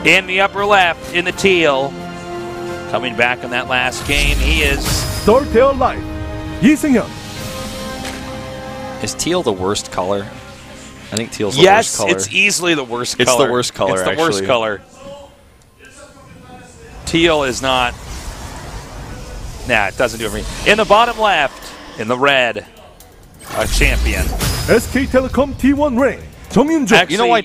In the upper left, in the teal. Coming back in that last game, he is StarCraft Life. 이승현. Is teal the worst color? I think teal's the worst color. Yes, it's easily the worst color. It's the worst color, It's the worst color. Teal is not... Nah, it doesn't do everything. In the bottom left, in the red, a champion. SK Telecom T1 Ring. 정윤종. Actually, you know why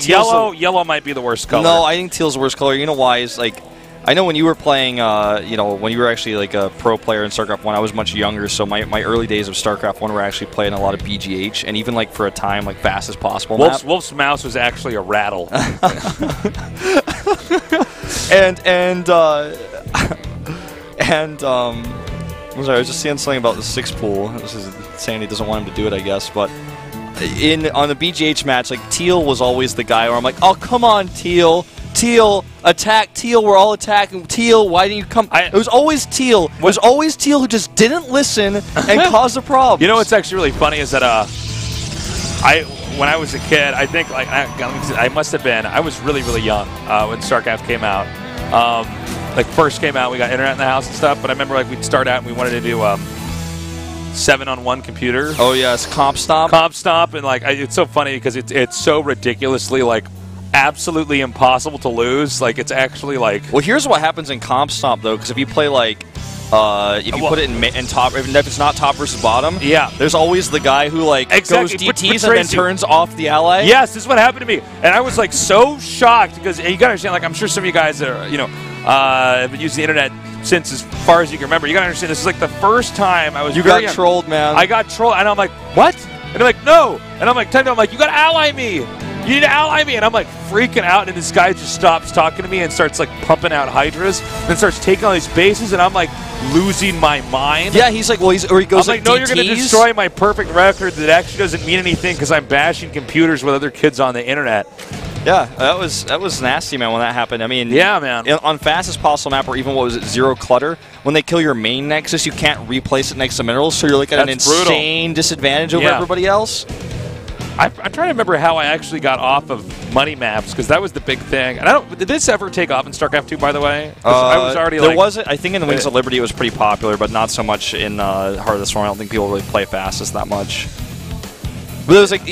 yellow might be the worst color. No, I think teal's the worst color. You know why? Is like, I know when you were playing, you know, when you were actually like a pro player in StarCraft 1, I was much younger, so my early days of StarCraft 1 were actually playing a lot of BGH, and even like for a time, like fast as possible. Wolf's mouse was actually a rattle. I was just seeing something about the 6-pool. This is saying he doesn't want him to do it, I guess, but on the BGH match, like teal was always the guy where I'm like, oh come on teal. Teal, attack, teal, we're all attacking. Teal, why didn't you come? It was always teal. It was always teal who just didn't listen and caused the problem. You know what's actually really funny is that when I was a kid, I think like I must have been, I was really, really young when StarCraft came out. Like first came out, we got internet in the house and stuff, but I remember like we'd start out and we wanted to do 7-on-1 computer. Oh yes, comp stomp. Comp stomp, and like it's so funny because it's so ridiculously like absolutely impossible to lose. Like it's actually like. Well, here's what happens in comp stomp though, because if you play like. If you put it in top, even if it's not top versus bottom, yeah, there's always the guy who like goes DTs and then turns off the ally. Yes, this is what happened to me, and I was like so shocked because you gotta understand. Like I'm sure some of you guys are, you know, have been using the internet since as far as you can remember. You gotta understand this is like the first time I was. You got trolled, man. I got trolled, and I'm like, what? And they're like, no, and I'm like, I'm like, you gotta ally me. You need to ally me, and I'm like freaking out, and this guy just stops talking to me and starts like pumping out hydras, and then starts taking all these bases, and I'm like losing my mind. Yeah, he's like, well, he goes like, no, you're going to destroy my perfect record that actually doesn't mean anything because I'm bashing computers with other kids on the internet. Yeah, that was nasty, man, when that happened. I mean, yeah, man. On fastest possible map, or even what was it, Zero Clutter, when they kill your main Nexus, you can't replace it next to minerals, so you're like at an insane disadvantage over everybody else. I'm trying to remember how I actually got off of money maps because that was the big thing. And did this ever take off in StarCraft 2, by the way? I was already there wasn't. I think in the Wings of Liberty it was pretty popular, but not so much in Heart of the Storm. I don't think people really play fastest that much. But it was like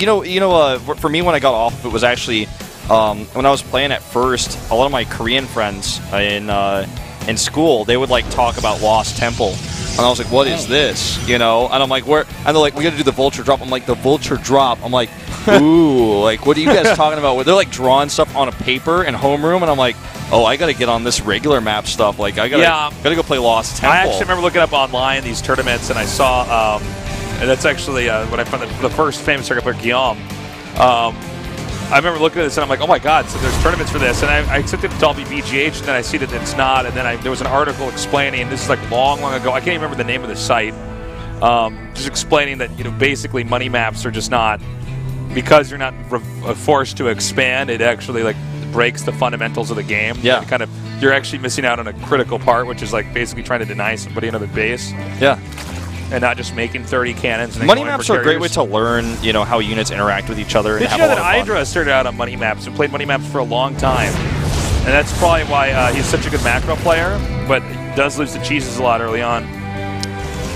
for me when I got off of it was actually when I was playing at first. A lot of my Korean friends in school, they would like talk about Lost Temple. And I was like, what is this? You know? And I'm like, where? And they're like, we got to do the vulture drop. I'm like, the vulture drop? I'm like, ooh, like, what are you guys talking about? Where they're like drawing stuff on a paper in homeroom, and I'm like, oh, I got to get on this regular map stuff. Like, I got to go play Lost Temple. I actually remember looking up online these tournaments, and I saw, and that's actually when I found the first famous circuit player, Guillaume. I remember looking at this and I'm like, oh my god, so there's tournaments for this. And I accepted it to all be BGH, and then I see that it's not. And then there was an article explaining, this is like long, long ago. I can't even remember the name of the site. Just explaining that, you know, basically money maps are just not, because you're not forced to expand, it actually like breaks the fundamentals of the game. Yeah. Kind of, you're actually missing out on a critical part, which is like basically trying to deny somebody another base. Yeah. And not just making 30 cannons. And money maps are a great way to learn, you know, how units interact with each other. Did you know that Hydra started out on money maps and played money maps for a long time? And that's probably why he's such a good macro player, but does lose the cheeses a lot early on.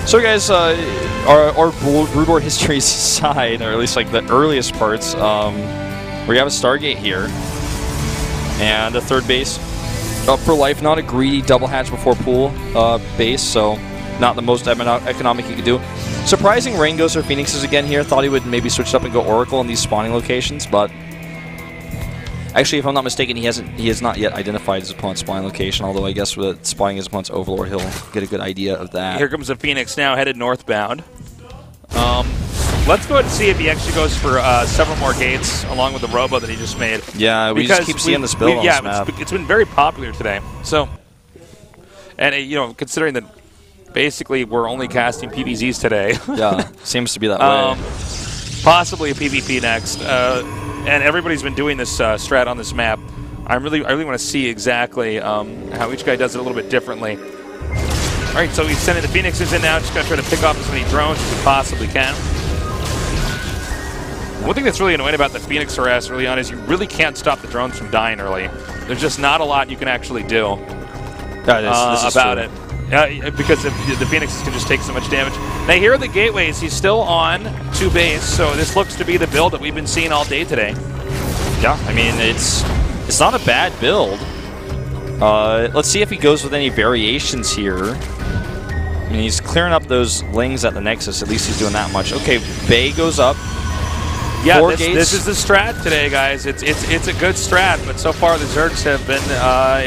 So, guys, our Brood War history side, or at least like the earliest parts, we have a Stargate here, and a third base up for life. Not a greedy double hatch before pool base, so. Not the most economic you could do. Surprising Rangos or Phoenixes again here. Thought he would maybe switch up and go Oracle in these spawning locations, but actually, if I'm not mistaken, he has not yet identified his opponent's spawning location. Although I guess with spawning his opponent's Overlord, he'll get a good idea of that. Here comes a Phoenix now headed northbound. Let's go ahead and see if he actually goes for several more gates along with the Robo that he just made. Yeah, we just keep seeing this build on this map. It's been very popular today. So, and you know, considering that. Basically, we're only casting PvZs today. Yeah, seems to be that way. Possibly a PvP next. And everybody's been doing this strat on this map. I really want to see exactly how each guy does it a little bit differently. All right, so he's sending the Phoenixes in now. Just going to try to pick off as many drones as we possibly can. One thing that's really annoying about the Phoenix harass early on is you really can't stop the drones from dying early. There's just not a lot you can actually do This is about true. it. Because the Phoenixes can just take so much damage. Now here are the gateways. He's still on 2 base, so this looks to be the build that we've been seeing all day today. Yeah, I mean, it's not a bad build. Let's see if he goes with any variations here. I mean, he's clearing up those lings at the Nexus. At least he's doing that much. Okay, Bay goes up. Yeah, 4 gates. this is the strat today, guys. It's a good strat, but so far the Zergs have been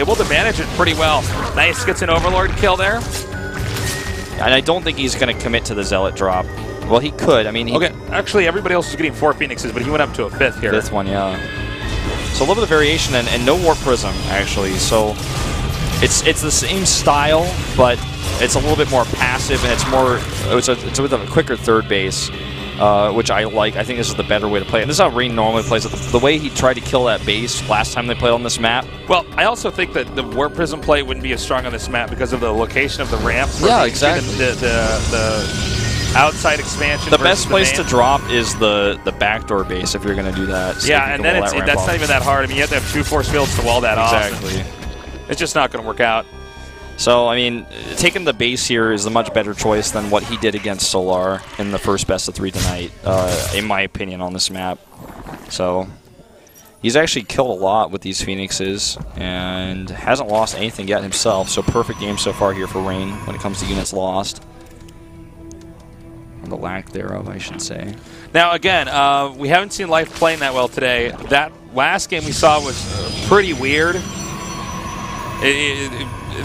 able to manage it pretty well. Nice, gets an Overlord kill there. And I don't think he's going to commit to the Zealot drop. Well, he could. I mean, Okay, actually everybody else is getting 4 Phoenixes, but he went up to a 5th here. 5th one, yeah. So a little bit of variation and no Warp Prism, actually. So it's the same style, but it's a little bit more passive, and it's with a quicker 3rd base. Which I like. I think this is the better way to play it. And this is how Rain normally plays it. The way he tried to kill that base last time they played on this map. Well, I also think that the Warp Prism play wouldn't be as strong on this map because of the location of the ramp. Yeah, exactly. The outside expansion. The best place to drop is the backdoor base if you're going to do that. So yeah, and then that's not even that hard. I mean, you have to have 2 force fields to wall that off. Exactly. It's just not going to work out. So, I mean, taking the base here is a much better choice than what he did against Solar in the first best of 3 tonight, in my opinion, on this map. So, he's actually killed a lot with these Phoenixes and hasn't lost anything yet himself. So, perfect game so far here for Rain when it comes to units lost. Or the lack thereof, I should say. Now, again, we haven't seen Life playing that well today. That last game we saw was pretty weird.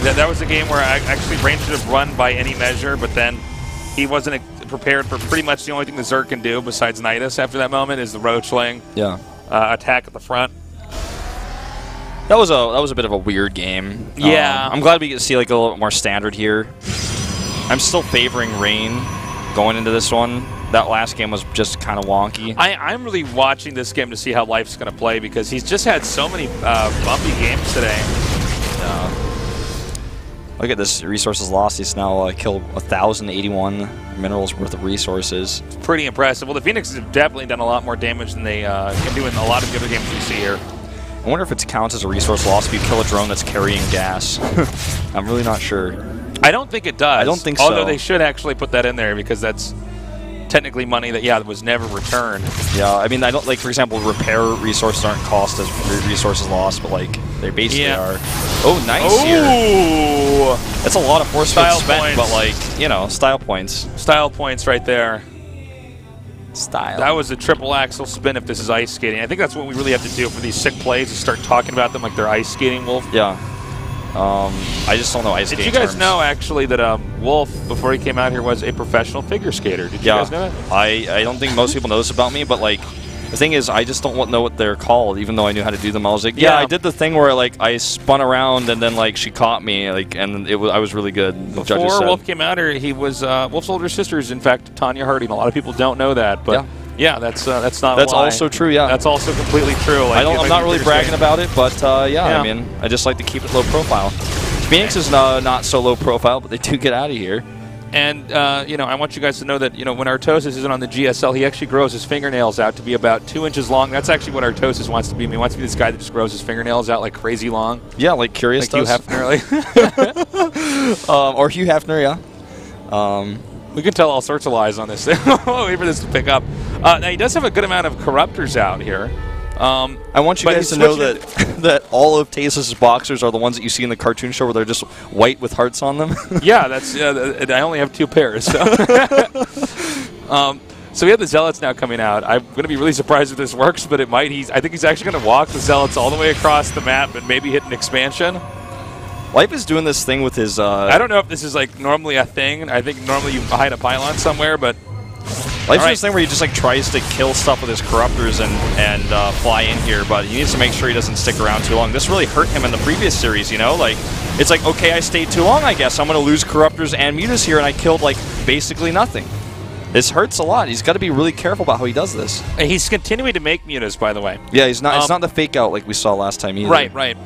That was a game where I actually Rain should have run by any measure, but then he wasn't prepared for pretty much the only thing the Zerg can do besides Nidus after that moment is the Ro16 attack at the front. That was a bit of a weird game. Yeah. I'm glad we get to see like a little bit more standard here. I'm still favoring Rain going into this one. That last game was just kind of wonky. I'm really watching this game to see how Life's going to play because he's just had so many bumpy games today. Look at this resources lost. He's now killed 1,081 minerals worth of resources. It's pretty impressive. Well, the Phoenixes have definitely done a lot more damage than they can do in a lot of the other games we see here. I wonder if it counts as a resource loss if you kill a drone that's carrying gas. I'm really not sure. I don't think it does. I don't think so. Although they should actually put that in there because that's technically money that was never returned. Yeah, I mean, I don't like, for example, repair resources aren't cost as resources lost, but like they basically are. Oh, nice here. That's a lot of force field spent, but like, you know, style points. Style points right there. Style. That was a triple axle spin if this is ice skating. I think that's what we really have to do for these sick plays is start talking about them like they're ice skating, Wolf. Yeah. I just don't know ice skating Did you guys terms. know, actually, that Wolf, before he came out here, was a professional figure skater? Did you guys know that? I don't think most people know this about me, but like, the thing is, I just don't know what they're called, even though I knew how to do them. I was like, yeah, I did the thing where like I spun around and then like she caught me, like, and I was really good. Before Wolf came out here, he was Wolf's older sister is in fact Tanya Harding. A lot of people don't know that, but yeah, that's not. That's also true. Yeah, that's also completely true. Like, I'm not really bragging about it, but yeah, I mean, I just like to keep it low profile. Phoenix is not so low profile, but they do get out of here. And, you know, I want you guys to know that, you know, when Artosis isn't on the GSL, he actually grows his fingernails out to be about 2 inches long. That's actually what Artosis wants to be. He wants to be this guy that just grows his fingernails out like crazy long. Yeah, like Curious does. Hugh Hefner. Or Hugh Hefner, yeah. We can tell all sorts of lies on this thing. Wait for this to pick up. Now, he does have a good amount of corruptors out here. I want you guys to know that that all of Tasis' boxers are the ones that you see in the cartoon show where they're just white with hearts on them. Yeah, that's. I only have 2 pairs. So. So we have the Zealots now coming out. I'm going to be really surprised if this works, but it might. I think he's actually going to walk the Zealots all the way across the map and maybe hit an expansion. Life is doing this thing with his... I don't know if this is like normally a thing. I think normally you hide a pylon somewhere, but... Life's doing this thing where he just like tries to kill stuff with his corruptors and fly in here, but he needs to make sure he doesn't stick around too long. This really hurt him in the previous series, you know? Like, it's like, okay, I stayed too long, I guess. I'm going to lose corruptors and mutas here, and I killed like basically nothing. This hurts a lot. He's got to be really careful about how he does this. And he's continuing to make mutas, by the way. Yeah, he's not. It's not the fake out like we saw last time either. Right, right.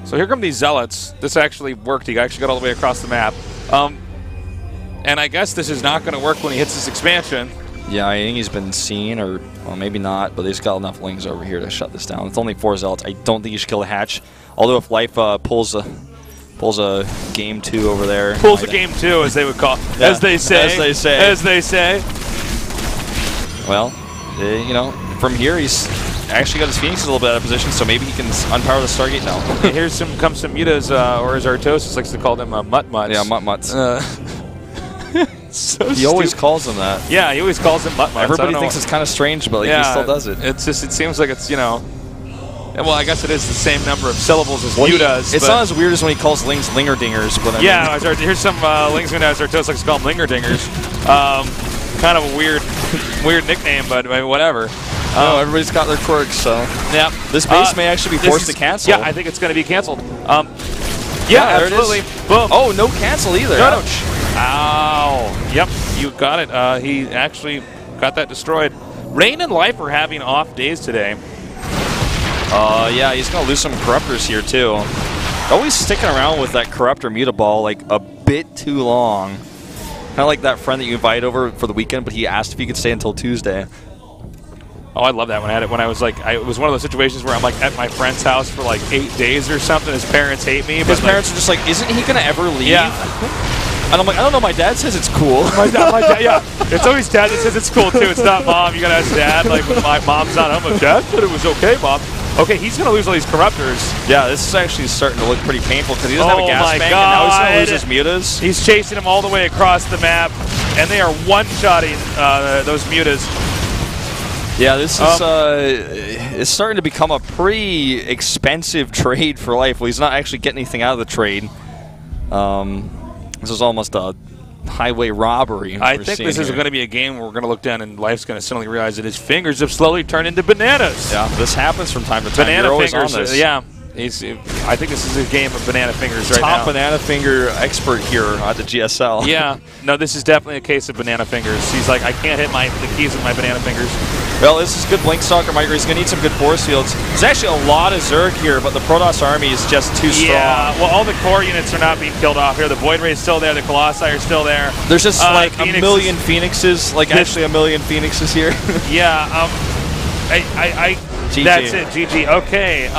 So here come these Zealots. This actually worked. He actually got all the way across the map. And I guess this is not going to work when he hits this expansion. Yeah, I think he's been seen, or well, maybe not, but they've got enough lings over here to shut this down. It's only 4 zealots. I don't think you should kill the hatch. Although if Life pulls a game 2 over there. Pulls a game 2, as they would call, yeah, as they say. As they say. As they say. Well, you know, from here he's actually got his Phoenix a little bit out of position, so maybe he can unpower the Stargate now. Here's comes some mutas, or as Artosis likes to call them, mutt-mutts. Yeah, mutt-mutts. So he always calls them that. Yeah, he always calls them mutt-mutts. Everybody thinks it's kind of strange, but like, he still does it. It's just, it seems like it's, you know, well, I guess it is the same number of syllables as does. It's not as weird as when he calls lings linger-dingers. But yeah, here's some lings when Artosis likes to call them linger-dingers. Kind of a weird nickname, but I mean, whatever. Everybody's got their quirks, so. Yeah. This base may actually be forced to cancel. Yeah, I think it's going to be canceled. Yeah, absolutely. Boom. Oh, no cancel either. No, ouch. Ow. Yep, you got it. He actually got that destroyed. Rain and Life are having off days today. Yeah, he's going to lose some Corruptors here, too. Always sticking around with that Corruptor Mutaball like a bit too long. Kind of like that friend that you invited over for the weekend, but he asked if he could stay until Tuesday. Oh, I love that when I had it. When I was like, it was one of those situations where I'm like at my friend's house for like 8 days or something. His parents hate me. His parents are just like, isn't he going to ever leave? Yeah. And I'm like, I don't know, my dad says it's cool. my dad, yeah. It's always dad that says it's cool, too. It's not mom. You got to ask dad. Like, when my mom's not home, like, Dad said it was okay, Mom. Okay, he's going to lose all these Corruptors. Yeah, this is actually starting to look pretty painful because he doesn't have a gas bank, and now he's going to lose his mutas. He's chasing them all the way across the map, and they are one-shotting those mutas. Yeah, this is it's starting to become a pretty expensive trade for Life. Well, he's not actually getting anything out of the trade. This is almost a highway robbery. I think this is going to be a game where we're going to look down and Life's going to suddenly realize that his fingers have slowly turned into bananas. Yeah, this happens from time to time. Banana You're fingers. always on this. Yeah. I think this is a game of banana fingers right now. Top banana finger expert here at the GSL. Yeah. No, this is definitely a case of banana fingers. He's like, I can't hit the keys with my banana fingers. Well, this is good Blink Stalker micro. He's going to need some good force fields. There's actually a lot of Zerg here, but the Protoss army is just too strong. Yeah, well, all the core units are not being killed off here. The Void Ray is still there. The Colossi are still there. There's just like a million Phoenixes, actually a million Phoenixes here. Yeah, GG. That's it, GG. Okay,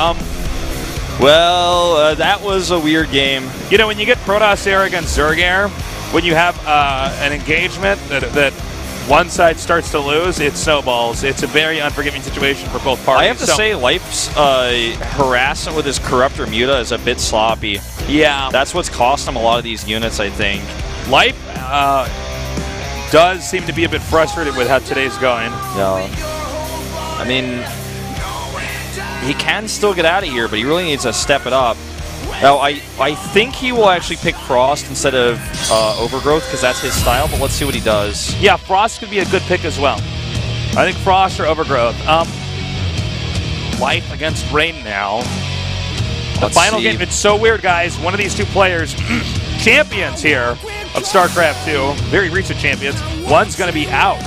well, that was a weird game. You know, when you get Protoss Air against Zerg Air, when you have an engagement that one side starts to lose, it snowballs. It's a very unforgiving situation for both parties. I have to say, Life's harassment with his Corruptor Muta is a bit sloppy. Yeah. That's what's cost him a lot of these units, I think. Life does seem to be a bit frustrated with how today's going. Yeah. I mean, he can still get out of here, but he really needs to step it up. Now, I think he will actually pick Frost instead of Overgrowth because that's his style, but let's see what he does. Yeah, Frost could be a good pick as well. I think Frost or Overgrowth. Life against Rain now. The final game, it's so weird, guys. One of these two players, champions here of StarCraft II, very recent champions, one's going to be out.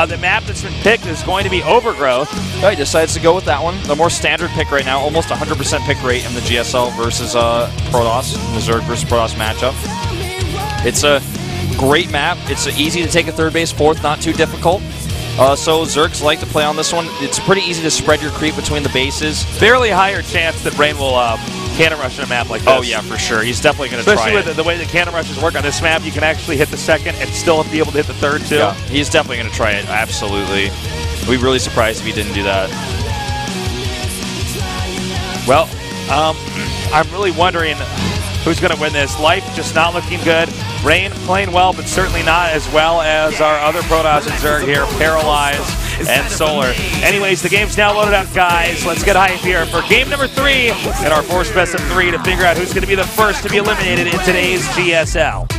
The map that's been picked is going to be Overgrowth. He decides to go with that one. The more standard pick right now, almost 100% pick rate in the GSL versus Protoss, the Zerg versus Protoss matchup. It's a great map. It's easy to take a third base, fourth, not too difficult. So Zergs like to play on this one. It's pretty easy to spread your creep between the bases. Fairly higher chance that Rain will cannon rush in a map like this. Oh yeah, for sure. He's definitely going to try it. Especially with the way the cannon rushes work on this map, you can actually hit the second and still be able to hit the third too. Yeah, he's definitely going to try it. Absolutely. We'd be really surprised if he didn't do that. Well, I'm really wondering who's going to win this. Life just not looking good. Rain playing well, but certainly not as well as our other Protoss and Zerg here, Paralyzed and Solar. Anyways, the game's now loaded up, guys. Let's get hype here for game number 3 in our 4 best of 3 to figure out who's going to be the first to be eliminated in today's GSL.